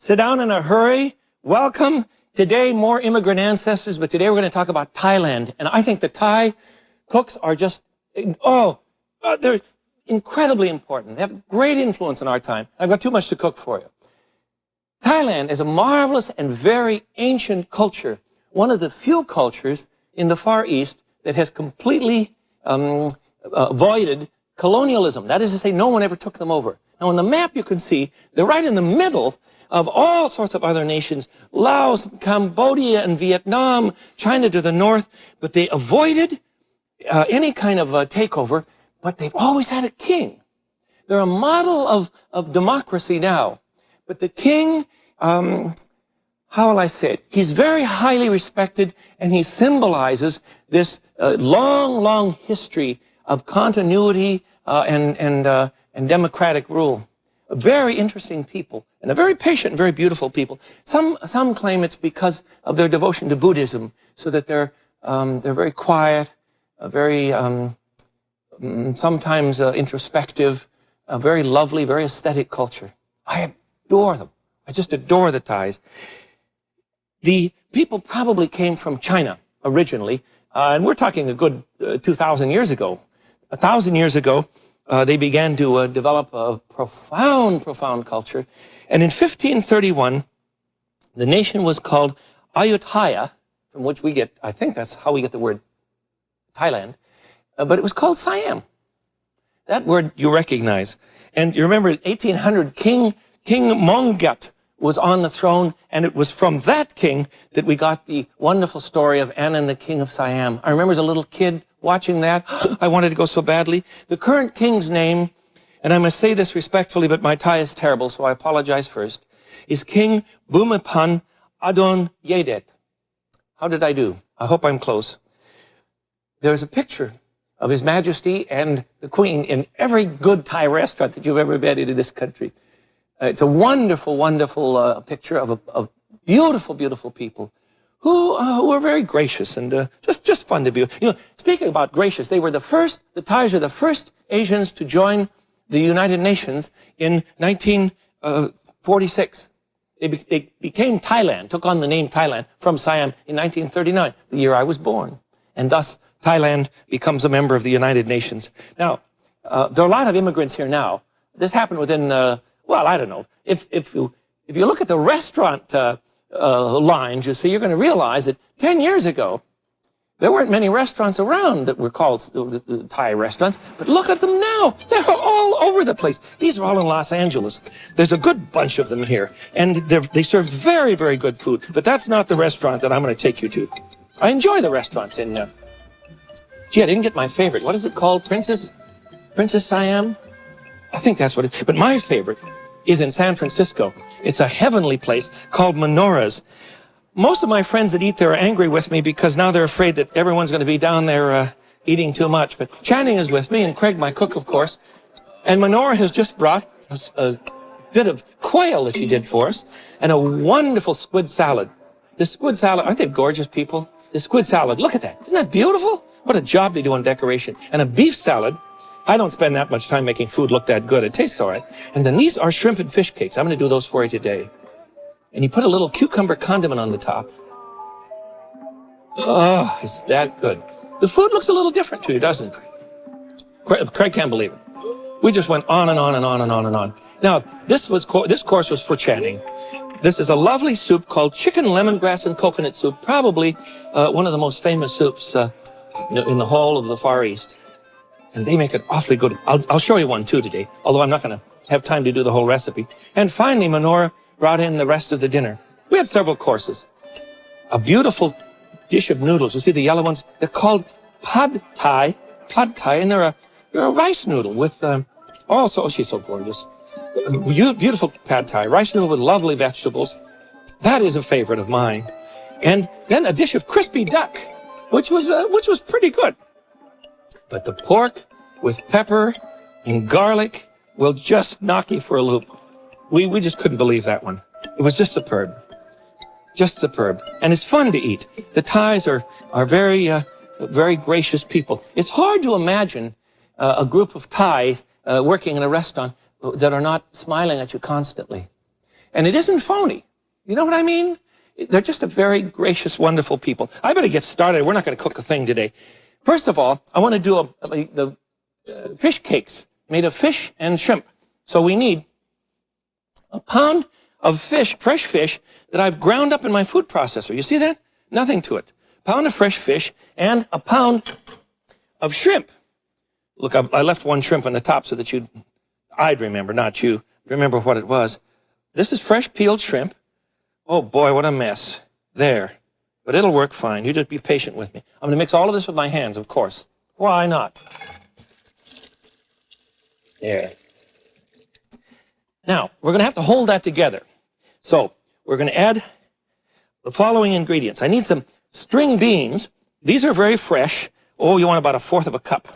Sit down in a hurry. Welcome. Today, more immigrant ancestors, but today we're going to talk about Thailand. And I think the Thai cooks are just, they're incredibly important. They have great influence in our time. I've got too much to cook for you. Thailand is a marvelous and very ancient culture, one of the few cultures in the Far East that has completely avoided colonialism. That is to say, no one ever took them over. Now, on the map, you can see they're right in the middle of all sorts of other nations, Laos, Cambodia, and Vietnam, China to the north, but they avoided any kind of takeover, but they've always had a king. They're a model of democracy now. But the king, how will I say it? He's very highly respected, and he symbolizes this long history of continuity and democratic rule. A very interesting people, and a very patient, very beautiful people. Some claim it's because of their devotion to Buddhism, so that they're very quiet, very sometimes introspective, a very lovely, very aesthetic culture. I adore them. I just adore the Thais. The people probably came from China originally, and we're talking a good 2,000 years ago. 1,000 years ago, they began to develop a profound culture. And in 1531, the nation was called Ayutthaya, from which we get, I think that's how we get the word Thailand, but it was called Siam. That word you recognize. And you remember in 1800, King Mongat was on the throne, and it was from that king that we got the wonderful story of Anna and the King of Siam. I remember as a little kid watching that. I wanted to go so badly. The current king's name, and I must say this respectfully, but my Thai is terrible, so I apologize first, is King Bhumipan Adon Yedet. How did I do? I hope I'm close. There's a picture of His Majesty and the Queen in every good Thai restaurant that you've ever been in this country. It's a wonderful picture of beautiful people who are very gracious and just fun to be. You know, speaking about gracious, the Thais are the first Asians to join the United Nations in 1946. They became Thailand, took on the name Thailand from Siam in 1939, the year I was born. And thus, Thailand becomes a member of the United Nations. Now, there are a lot of immigrants here now. This happened within, well, I don't know. If you look at the restaurant lines, you see, you're going to realize that 10 years ago, there weren't many restaurants around that were called Thai restaurants, but look at them now. They're all over the place. These are all in Los Angeles. There's a good bunch of them here, and they serve very, very good food, but that's not the restaurant that I'm going to take you to. I enjoy the restaurants in, gee, I didn't get my favorite. What is it called? Princess Siam? I think that's what it is. But my favorite is in San Francisco. It's a heavenly place called Menorahs. Most of my friends that eat there are angry with me because now they're afraid that everyone's going to be down there eating too much. But Channing is with me, and Craig, my cook, of course. And Menorah has just brought us a bit of quail that she did for us, and a wonderful squid salad. The squid salad, aren't they gorgeous people? The squid salad, look at that. Isn't that beautiful? What a job they do on decoration. And a beef salad. I don't spend that much time making food look that good. It tastes all right. And then these are shrimp and fish cakes. I'm going to do those for you today. And you put a little cucumber condiment on the top. Oh, is that good. The food looks a little different to you, doesn't it? Craig can't believe it. We just went on and on and on and on and on. Now, this course was for Channing. This is a lovely soup called chicken lemongrass and coconut soup, probably one of the most famous soups in the whole of the Far East. And they make it awfully good. I'll show you one too today, although I'm not going to have time to do the whole recipe. And finally, Menorah brought in the rest of the dinner. We had several courses. A beautiful dish of noodles. You see the yellow ones? They're called pad Thai, and they're a rice noodle with, oh, she's so gorgeous. Beautiful pad Thai, rice noodle with lovely vegetables. That is a favorite of mine. And then a dish of crispy duck, which was pretty good. But the pork with pepper and garlic will just knock you for a loop. We just couldn't believe that one. It was just superb. Just superb. And it's fun to eat. The Thais are very gracious people. It's hard to imagine a group of Thais working in a restaurant that are not smiling at you constantly. And it isn't phony. You know what I mean? They're just a very gracious, wonderful people. I better get started. We're not going to cook a thing today. First of all, I want to do the fish cakes made of fish and shrimp. So we need a pound of fish, fresh fish, that I've ground up in my food processor. You see that? Nothing to it. Pound of fresh fish and a pound of shrimp. Look, I left one shrimp on the top so that I'd remember, not you, remember what it was. This is fresh peeled shrimp. Oh boy, what a mess. There. But it'll work fine. You just be patient with me. I'm going to mix all of this with my hands, of course. Why not? There. Now, we're going to have to hold that together. So, we're going to add the following ingredients. I need some string beans. These are very fresh. Oh, you want about 1/4 of a cup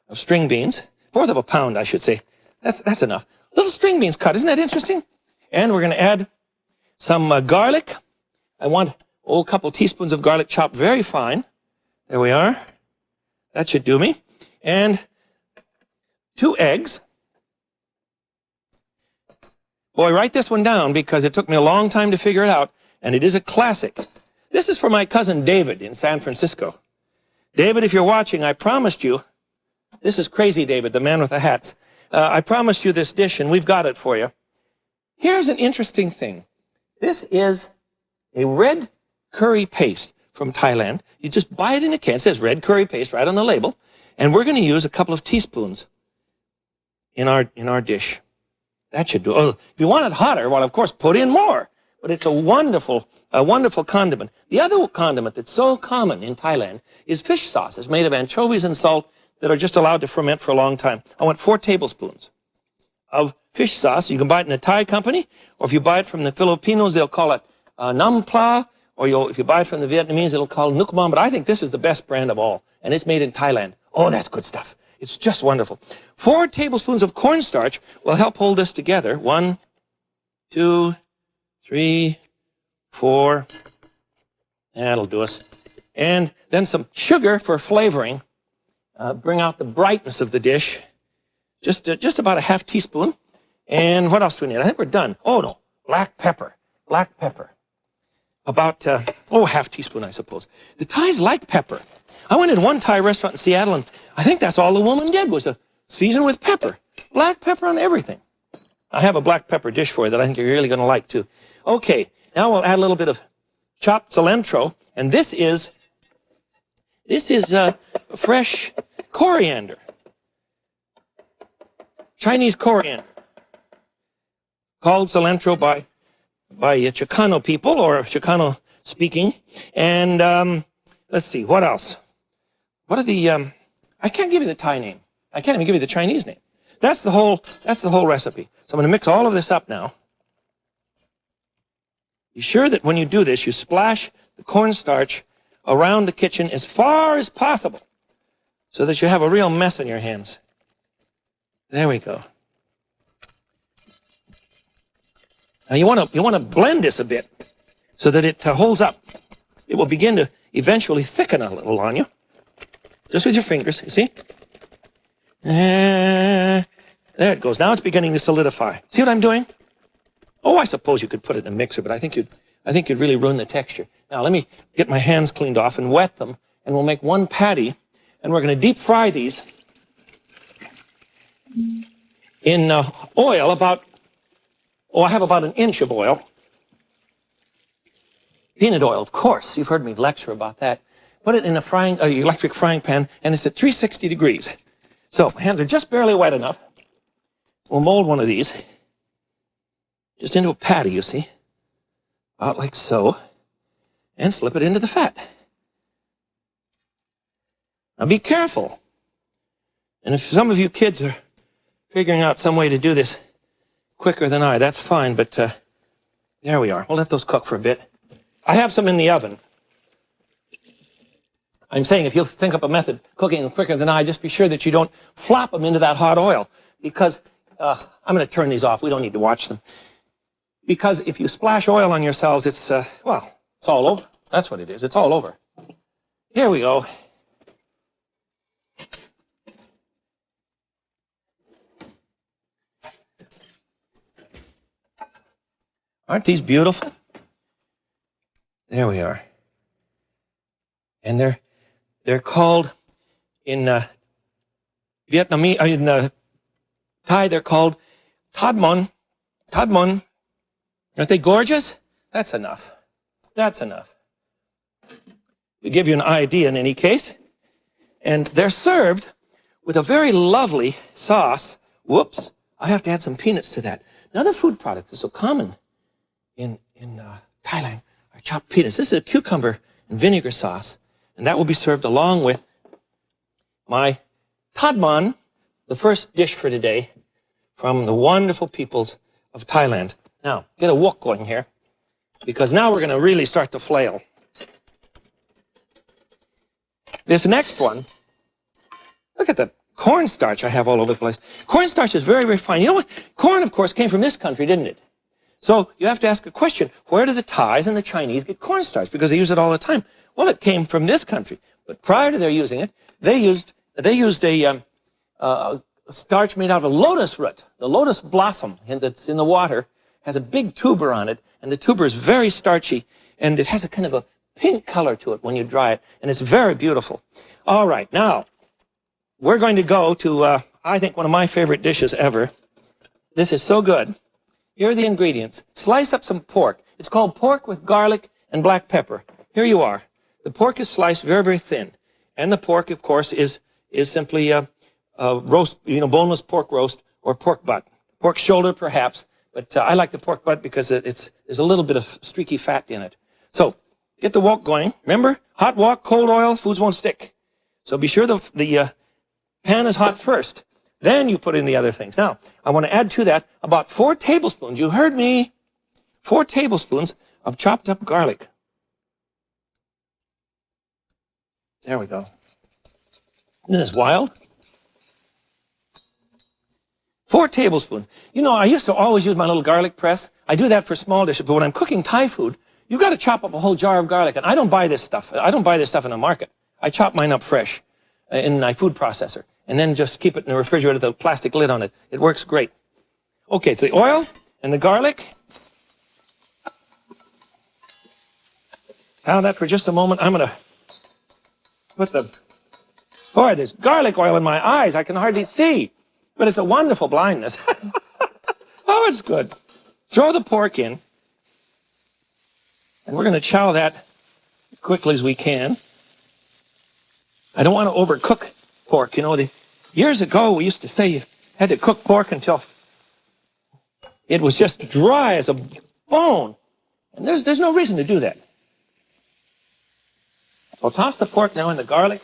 of string beans. 1/4 of a pound, I should say. That's enough. Little string beans cut. Isn't that interesting? And we're going to add some garlic. I want a couple teaspoons of garlic chopped very fine. There we are. That should do me. And 2 eggs. Boy, write this one down because it took me a long time to figure it out, and it is a classic. This is for my cousin David in San Francisco. David, if you're watching, I promised you, this is Crazy David, the man with the hats. I promised you this dish, and we've got it for you. Here's an interesting thing. This is a red curry paste from Thailand. You just buy it in a can. It says red curry paste right on the label. And we're going to use a couple of teaspoons in our dish. That should do. Oh, if you want it hotter, well, of course, put in more. But it's a wonderful condiment. The other condiment that's so common in Thailand is fish sauce. It's made of anchovies and salt that are just allowed to ferment for a long time. I want 4 tablespoons of fish sauce. You can buy it in a Thai company, or if you buy it from the Filipinos, they'll call it nam pla, or if you buy it from the Vietnamese, it'll call nuk mam. But I think this is the best brand of all, and it's made in Thailand. Oh, that's good stuff. It's just wonderful. 4 tablespoons of cornstarch will help hold this together. 1, 2, 3, 4. That'll do us. And then some sugar for flavoring. Bring out the brightness of the dish. Just about a 1/2 teaspoon. And what else do we need? I think we're done. Oh, no. Black pepper. Black pepper. About, 1/2 teaspoon, I suppose. The Thais like pepper. I went in one Thai restaurant in Seattle, and I think that's all the woman did was season with pepper. Black pepper on everything. I have a black pepper dish for you that I think you're really going to like, too. Okay, now we'll add a little bit of chopped cilantro, and this is fresh coriander. Chinese coriander. Called cilantro by Chicano people, or Chicano speaking. And let's see, what else? What are the, I can't give you the Thai name. I can't even give you the Chinese name. That's the whole recipe. So I'm going to mix all of this up now. Be sure that when you do this, you splash the cornstarch around the kitchen as far as possible so that you have a real mess on your hands. There we go. Now you want to blend this a bit so that it holds up. It will begin to eventually thicken a little on you. Just with your fingers, you see? There it goes. Now it's beginning to solidify. See what I'm doing? Oh, I suppose you could put it in a mixer, but I think you'd really ruin the texture. Now let me get my hands cleaned off and wet them, and we'll make one patty, and we're going to deep fry these in oil I have about 1 inch of oil. Peanut oil, of course. You've heard me lecture about that. Put it in a electric frying pan, and it's at 360 degrees. So, my hands are just barely wet enough. We'll mold one of these just into a patty, you see. About like so. And slip it into the fat. Now be careful. And if some of you kids are figuring out some way to do this quicker than I, that's fine, but there we are. We'll let those cook for a bit. I have some in the oven. I'm saying if you think up a method cooking quicker than I, just be sure that you don't flop them into that hot oil, because I'm going to turn these off. We don't need to watch them. Because if you splash oil on yourselves, it's all over. That's what it is. It's all over. Here we go. Aren't these beautiful? There we are. And they're called in Vietnamese, in Thai, they're called Thad Mon. Thad Mon. Aren't they gorgeous? That's enough. That's enough. To give you an idea in any case. And they're served with a very lovely sauce. Whoops, I have to add some peanuts to that. Another food product that's so common in Thailand are chopped peanuts. This is a cucumber and vinegar sauce. And that will be served along with my Thad Mon, the first dish for today from the wonderful peoples of Thailand. Now, get a wok going here, because now we're going to really start to flail. This next one, look at the cornstarch I have all over the place. Cornstarch is very, very fine. You know what? Corn, of course, came from this country, didn't it? So you have to ask a question, where do the Thais and the Chinese get cornstarch? Because they use it all the time. Well, it came from this country. But prior to their using it, they used a starch made out of lotus root. The lotus blossom that's in the water has a big tuber on it, and the tuber is very starchy, and it has a kind of a pink color to it when you dry it, and it's very beautiful. All right, now, we're going to go to, I think, one of my favorite dishes ever. This is so good. Here are the ingredients. Slice up some pork. It's called pork with garlic and black pepper. Here you are. The pork is sliced very, very thin. And the pork, of course, is simply roast, boneless pork roast or pork butt. Pork shoulder, perhaps. But I like the pork butt because there's a little bit of streaky fat in it. So, get the wok going. Remember, hot wok, cold oil, foods won't stick. So be sure the pan is hot first. Then you put in the other things. Now, I want to add to that about 4 tablespoons. You heard me. 4 tablespoons of chopped up garlic. There we go. Isn't this wild? 4 tablespoons. You know, I used to always use my little garlic press. I do that for small dishes, but when I'm cooking Thai food, you've got to chop up a whole jar of garlic. And I don't buy this stuff. I don't buy this stuff in the market. I chop mine up fresh in my food processor and then just keep it in the refrigerator with a plastic lid on it. It works great. Okay, so the oil and the garlic. Now that for just a moment, I'm going to put boy, there's garlic oil in my eyes. I can hardly see. But it's a wonderful blindness. Oh, it's good. Throw the pork in. And we're going to chow that as quickly as we can. I don't want to overcook pork. You know, years ago, we used to say you had to cook pork until it was just dry as a bone. And there's no reason to do that. So I'll toss the pork now in the garlic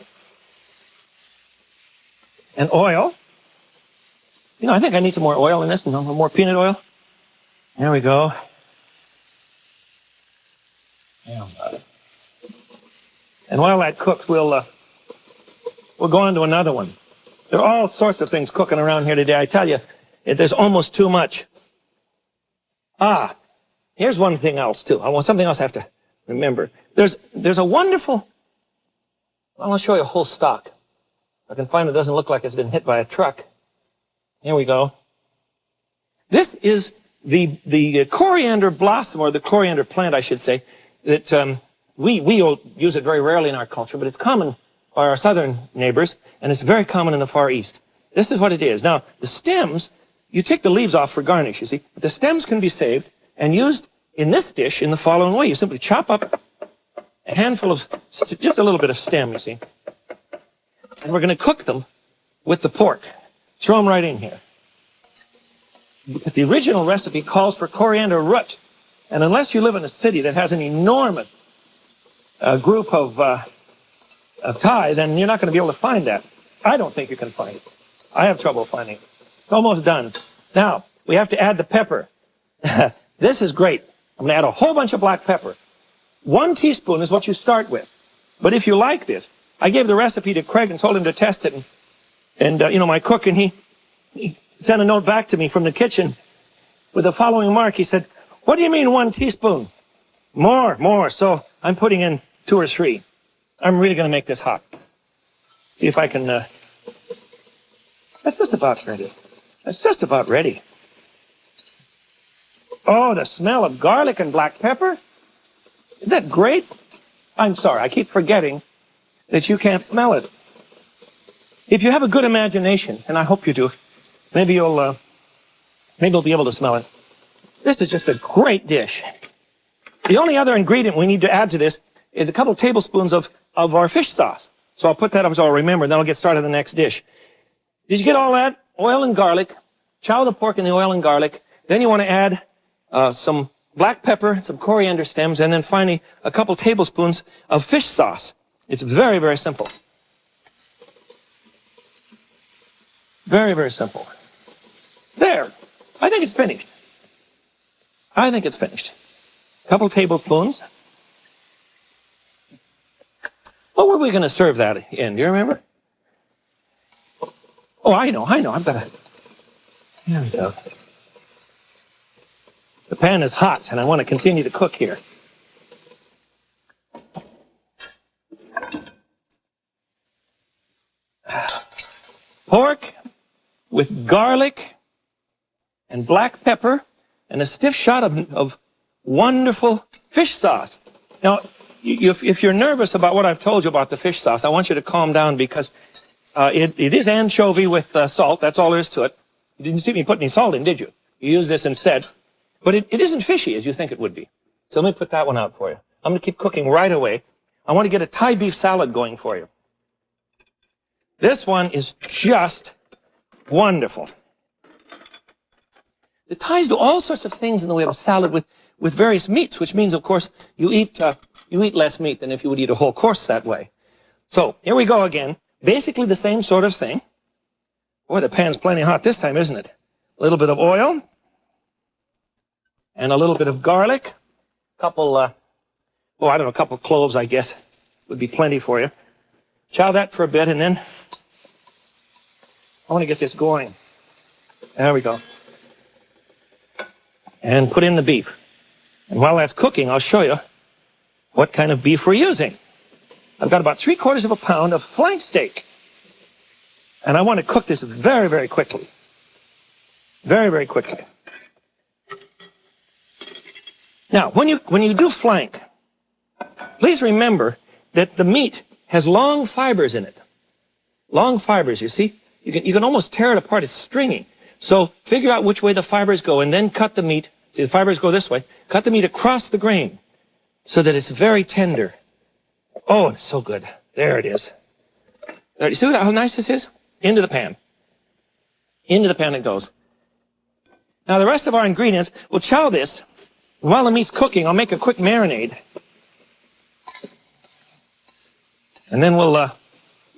and oil. You know, I think I need some more oil in this, and more peanut oil. There we go. And while that cooks, we'll go on to another one. There are all sorts of things cooking around here today. I tell you, there's almost too much. Here's one thing else too. Something else I have to remember. There's a wonderful. I'll show you a whole stalk. I can find it doesn't look like it's been hit by a truck. Here we go. This is the coriander blossom, or the coriander plant, I should say, that we use it very rarely in our culture, but it's common by our southern neighbors, and it's very common in the Far East. This is what it is. Now, the stems, you take the leaves off for garnish, you see, but the stems can be saved and used in this dish in the following way. You simply chop up a handful of, just a little bit of stem, you see, and we're going to cook them with the pork. Throw them right in here. Because the original recipe calls for coriander root. And unless you live in a city that has an enormous group of Thai, then you're not going to be able to find that. I don't think you can find it. I have trouble finding it. It's almost done. Now, we have to add the pepper. This is great. I'm going to add a whole bunch of black pepper. 1 teaspoon is what you start with. But if you like this, I gave the recipe to Craig and told him to test it. And my cook, and he sent a note back to me from the kitchen with the following remark. He said, "What do you mean 1 teaspoon? More. So I'm putting in 2 or 3. I'm really going to make this hot. See if I can, that's just about ready. That's just about ready. Oh, the smell of garlic and black pepper. Isn't that great? I'm sorry, I keep forgetting that you can't smell it. If you have a good imagination, and I hope you do, maybe you'll be able to smell it. This is just a great dish. The only other ingredient we need to add to this is a couple tablespoons of our fish sauce. So I'll put that up so I'll remember, then I'll get started on the next dish. Did you get all that? Oil and garlic. Chow the pork in the oil and garlic. Then you want to add some black pepper, some coriander stems, and then finally a couple tablespoons of fish sauce. It's very, very simple. Very, very simple. There. I think it's finished. I think it's finished. A couple tablespoons. What were we going to serve that in? Do you remember? Oh, I know. I've got to... There we go. The pan is hot, and I want to continue to cook here. Pork with garlic and black pepper and a stiff shot of wonderful fish sauce. Now, if you're nervous about what I've told you about the fish sauce, I want you to calm down because it is anchovy with salt. That's all there is to it. You didn't see me put any salt in, did you? You use this instead. But it isn't fishy as you think it would be. So let me put that one out for you. I'm going to keep cooking right away. I want to get a Thai beef salad going for you. This one is just wonderful. The Thais do all sorts of things in the way of a salad with various meats, which means, of course, you eat less meat than if you would eat a whole course that way. So here we go again. Basically the same sort of thing. Boy, the pan's plenty hot this time, isn't it? A little bit of oil. And a little bit of garlic. A couple cloves, I guess, would be plenty for you. Chow that for a bit, and then I want to get this going. There we go. And put in the beef. And while that's cooking, I'll show you what kind of beef we're using. I've got about 3/4 of a pound of flank steak. And I want to cook this very, very quickly. Very, very quickly. Now, when you do flank, please remember that the meat has long fibers in it. Long fibers, you see? You can almost tear it apart. It's stringy. So figure out which way the fibers go and then cut the meat. See, the fibers go this way. Cut the meat across the grain so that it's very tender. Oh, it's so good. There it is. There, you see how nice this is? Into the pan. Into the pan it goes. Now, the rest of our ingredients, we'll chow this. While the meat's cooking, I'll make a quick marinade. And then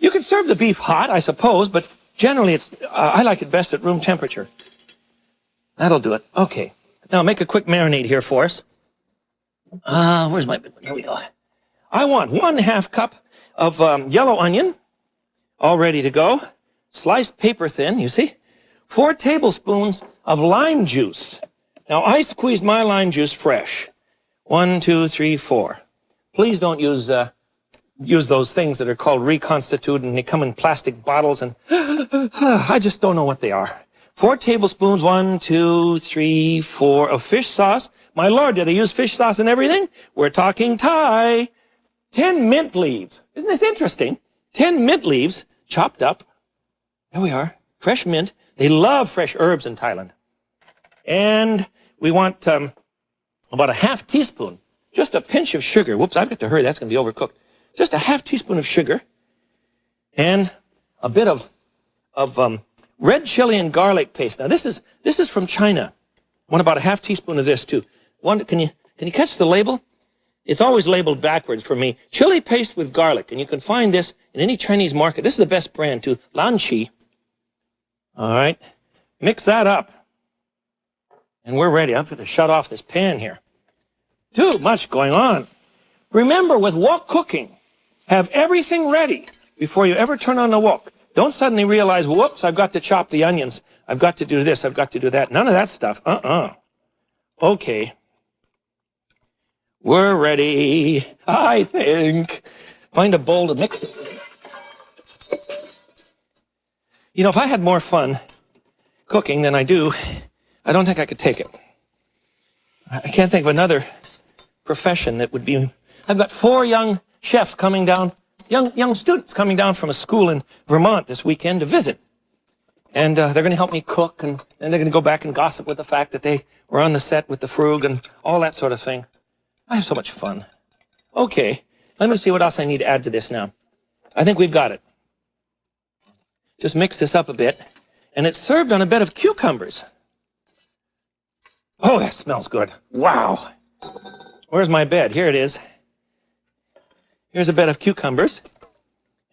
you can serve the beef hot, I suppose, but generally I like it best at room temperature. That'll do it. Okay. Now make a quick marinade here for us. Where's my, here we go. I want 1/2 cup of yellow onion, all ready to go. Sliced paper thin, you see. 4 tablespoons of lime juice. Now, I squeezed my lime juice fresh. 1, 2, 3, 4. Please don't use those things that are called reconstituted and they come in plastic bottles and I just don't know what they are. 4 tablespoons, 1, 2, 3, 4 of fish sauce. My Lord, do they use fish sauce in everything? We're talking Thai. 10 mint leaves. Isn't this interesting? 10 mint leaves chopped up. There we are. Fresh mint. They love fresh herbs in Thailand. And we want about 1/2 teaspoon, just a pinch of sugar. Whoops, I've got to hurry. That's going to be overcooked. Just a 1/2 teaspoon of sugar. And a bit of red chili and garlic paste. Now, this is from China. I want about a 1/2 teaspoon of this, too. Can you catch the label? It's always labeled backwards for me. Chili paste with garlic. And you can find this in any Chinese market. This is the best brand, too. Lanchi. All right. Mix that up. And we're ready. I'm going to shut off this pan here. Too much going on. Remember, with wok cooking, have everything ready before you ever turn on the wok. Don't suddenly realize, whoops, I've got to chop the onions. I've got to do this. I've got to do that. None of that stuff. Okay. We're ready, I think. Find a bowl to mix this in. You know, if I had more fun cooking than I do, I don't think I could take it. I can't think of another profession that would be... I've got 4 young chefs coming down, young students coming down from a school in Vermont this weekend to visit. And they're going to help me cook, and then they're going to go back and gossip with the fact that they were on the set with the Frug and all that sort of thing. I have so much fun. Okay, let me see what else I need to add to this now. I think we've got it. Just mix this up a bit. And it's served on a bed of cucumbers. Oh, that smells good. Wow. Where's my bed? Here it is. Here's a bed of cucumbers.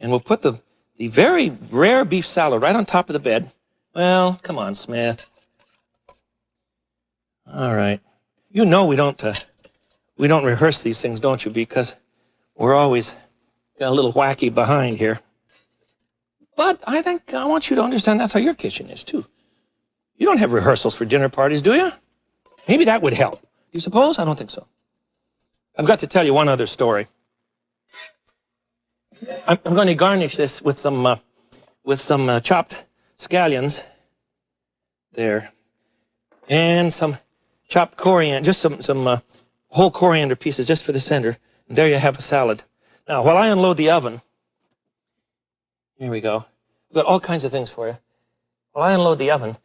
And we'll put the very rare beef salad right on top of the bed. Well, come on, Smith. All right. You know we don't rehearse these things, don't you? Because we're always got a little wacky behind here. But I want you to understand that's how your kitchen is, too. You don't have rehearsals for dinner parties, do you? Maybe that would help. Do you suppose? I don't think so. I've got to tell you one other story. I'm going to garnish this with some chopped scallions there, and some chopped coriander, just some whole coriander pieces just for the center. And there you have a salad. Now, while I unload the oven, here we go. I've got all kinds of things for you. While I unload the oven,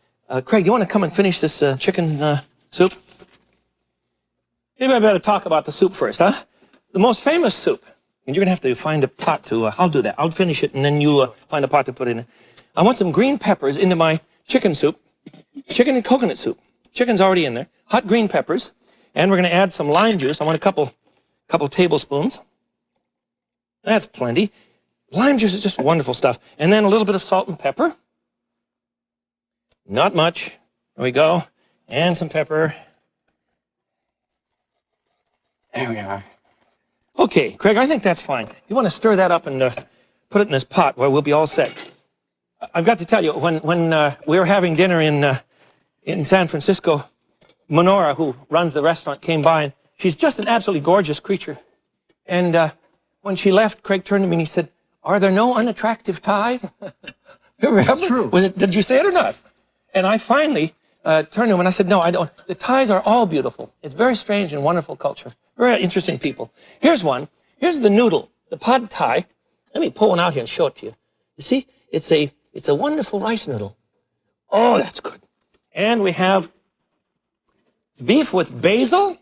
Craig, you want to come and finish this chicken soup? Maybe I better talk about the soup first, huh? The most famous soup. And you're going to have to find a pot to... I'll do that. I'll finish it, and then you find a pot to put in it. I want some green peppers into my chicken soup. Chicken and coconut soup. Chicken's already in there. Hot green peppers. And we're going to add some lime juice. I want a couple tablespoons. That's plenty. Lime juice is just wonderful stuff. And then a little bit of salt and pepper. Not much. There we go. And some pepper. There we are. Okay, Craig, I think that's fine. You want to stir that up and put it in this pot where we'll be all set. I've got to tell you, when we were having dinner in San Francisco, Monora, who runs the restaurant, came by, and she's just an absolutely gorgeous creature. And when she left, Craig turned to me and he said, "Are there no unattractive Thais?" That's true. Did you say it or not? And I finally turned to him and I said, "No, I don't. The Thais are all beautiful. It's very strange and wonderful culture. Very interesting people." Here's one. Here's the noodle, the pad Thai. Let me pull one out here and show it to you. You see, it's a wonderful rice noodle. Oh, that's good. And we have beef with basil.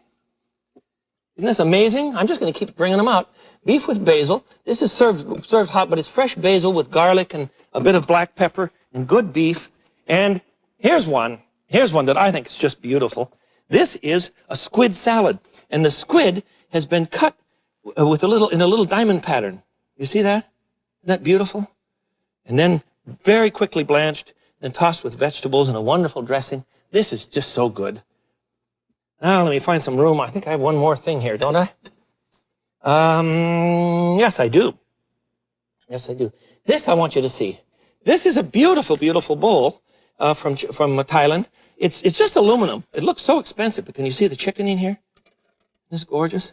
Isn't this amazing? I'm just going to keep bringing them out. Beef with basil. This is served hot, but it's fresh basil with garlic and a bit of black pepper and good beef. And here's one that I think is just beautiful. This is a squid salad. And the squid has been cut in a little diamond pattern. You see that? Isn't that beautiful? And then very quickly blanched, then tossed with vegetables and a wonderful dressing. This is just so good. Now let me find some room. I think I have one more thing here, don't I? Yes, I do. Yes, I do. This I want you to see. This is a beautiful, beautiful bowl from Thailand. It's just aluminum. It looks so expensive, but can you see the chicken in here? Isn't this gorgeous?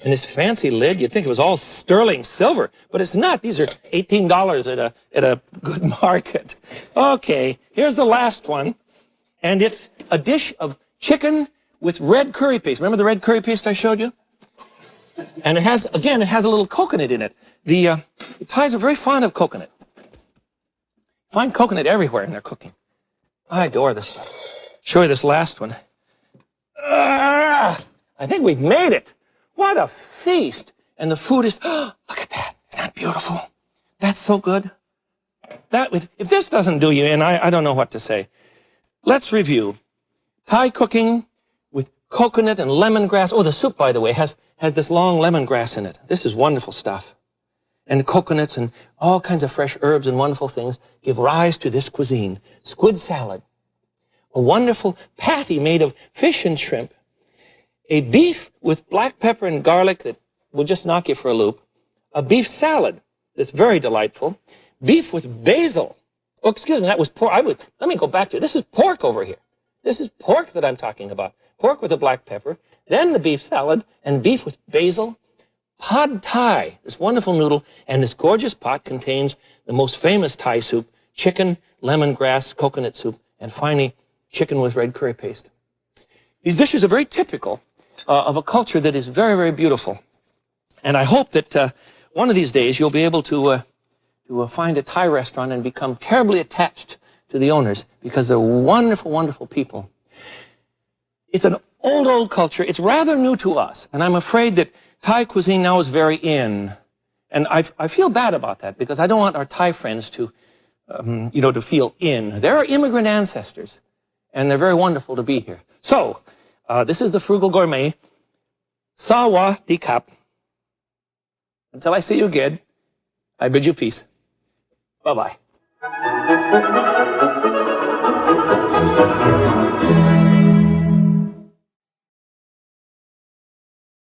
And this fancy lid, you'd think it was all sterling silver, but it's not. These are $18 at a good market. Okay, here's the last one, and it's a dish of chicken with red curry paste. Remember the red curry paste I showed you? And it has a little coconut in it. The Thais are very fond of coconut. Find coconut everywhere in their cooking. I adore this. Show you this last one. I think we've made it. What a feast. And the food is, look at that. Isn't that beautiful? That's so good. If this doesn't do you in, I don't know what to say. Let's review. Thai cooking with coconut and lemongrass. Oh, the soup, by the way, has this long lemongrass in it. This is wonderful stuff. And coconuts and all kinds of fresh herbs and wonderful things give rise to this cuisine. Squid salad. A wonderful patty made of fish and shrimp. A beef with black pepper and garlic that will just knock you for a loop. A beef salad that's very delightful. Beef with basil. Oh, excuse me, that was pork. Let me go back to it. This is pork over here. This is pork that I'm talking about. Pork with the black pepper. Then the beef salad and beef with basil. Pad Thai, this wonderful noodle, and this gorgeous pot contains the most famous Thai soup, chicken, lemongrass, coconut soup, and finally, chicken with red curry paste. These dishes are very typical of a culture that is very, very beautiful. And I hope that one of these days you'll be able to find a Thai restaurant and become terribly attached to the owners because they're wonderful, wonderful people. It's an old culture. It's rather new to us. And I'm afraid that Thai cuisine now is very in. And I feel bad about that because I don't want our Thai friends to, to feel in. They're our immigrant ancestors. And they're very wonderful to be here. So, this is the Frugal Gourmet. Sawa di kap. Until I see you again, I bid you peace. Bye-bye.